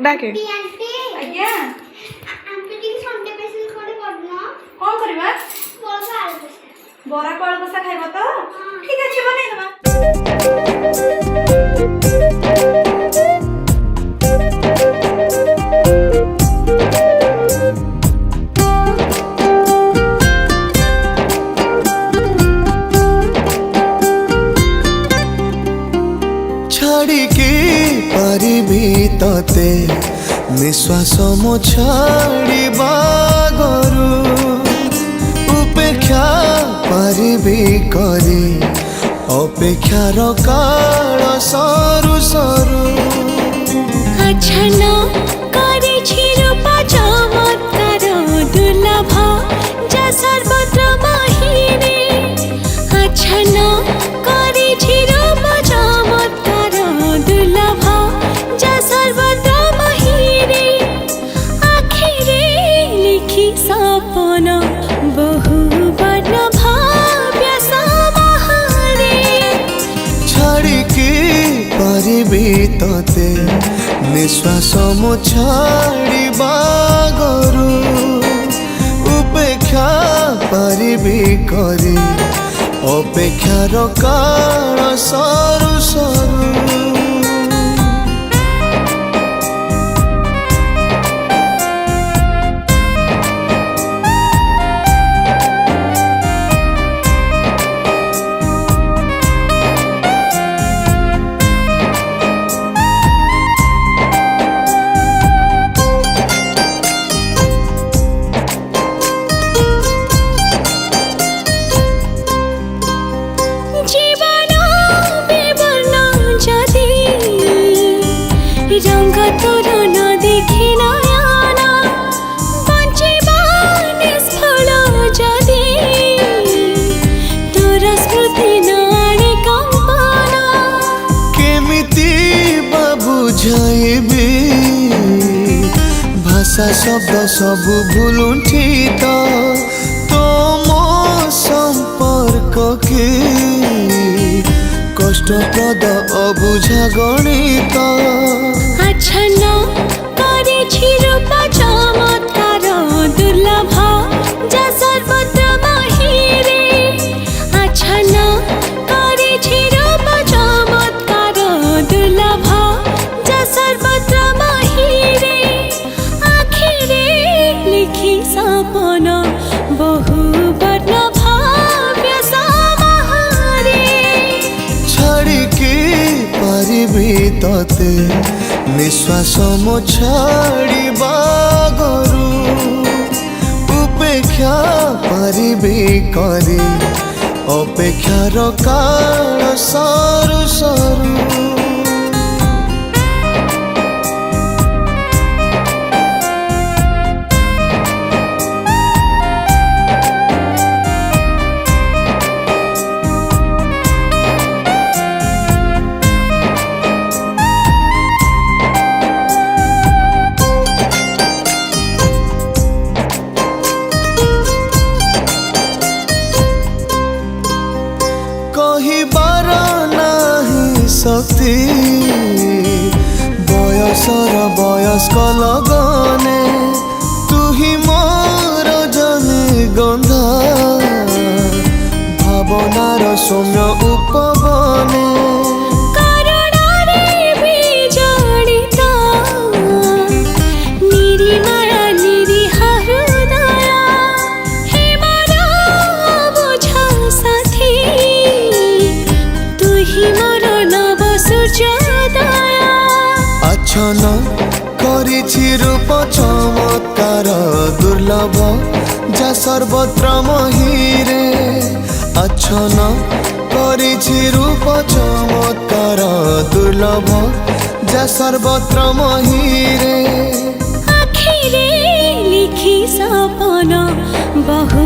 डाके आज्ञा कौन करवा बरा कल कषा खाइब तो ठीक अच्छे बनईदमा छाड़िकी पारिबी तते निश्वास मो छाड़िबा गरु उपेक्षा पारिबी करी अपेक्षार काल सरू सरू आछन करे छिरूपा चमत्कार दुर्लभ जा सर्वत्र बाहिरे आछन करे छिरूपा चमत्कार दुर्लभ जा सर्वत्र बाहिरे आखिरे लिखी सपन बहु वर्ण भाव्य समाहारे छाड़िकी पारिबी तते निश्वास मो छाड़िबा गरु उपेक्षा पारिबी करी अपेक्षार काल सरू सरू रंग तोर न देखी नयना बंचिबा निष्फल जदि तोर स्मृति न आणे कंपना केमिति बा बुझाइबी भाषा शब्द सब भूलुठी तो मो संपर्क के कष्टप्रद अबुझा गणित आछन करे छिरूपा चमत्कार दुर्लभ जा सर्वत्र बाहिरे आछन करे छिरूपा चमत्कार दुर्लभ जा सर्वत्र बाहिरे आखिरे लिखी सपन बहु वर्ण भाव्य समाहारे छाड़िकी पारिबी तते निश्वास मो छाड़िबा गरु उपेक्षा पारिबी करी अपेक्षार काल सरू सरू कहिबार नाही शक्ति बयसर वयस्क लगने तुही मोर जने गंधा भावनार सौम्य उपबने आछन करिछि रूप चमत्कार दुर्लभ जा सर्वत्र महिरे आछन करिछि रूप चमत्कार दुर्लभ जा सर्वत्र महिरे आखिरे लिखी सपन बहु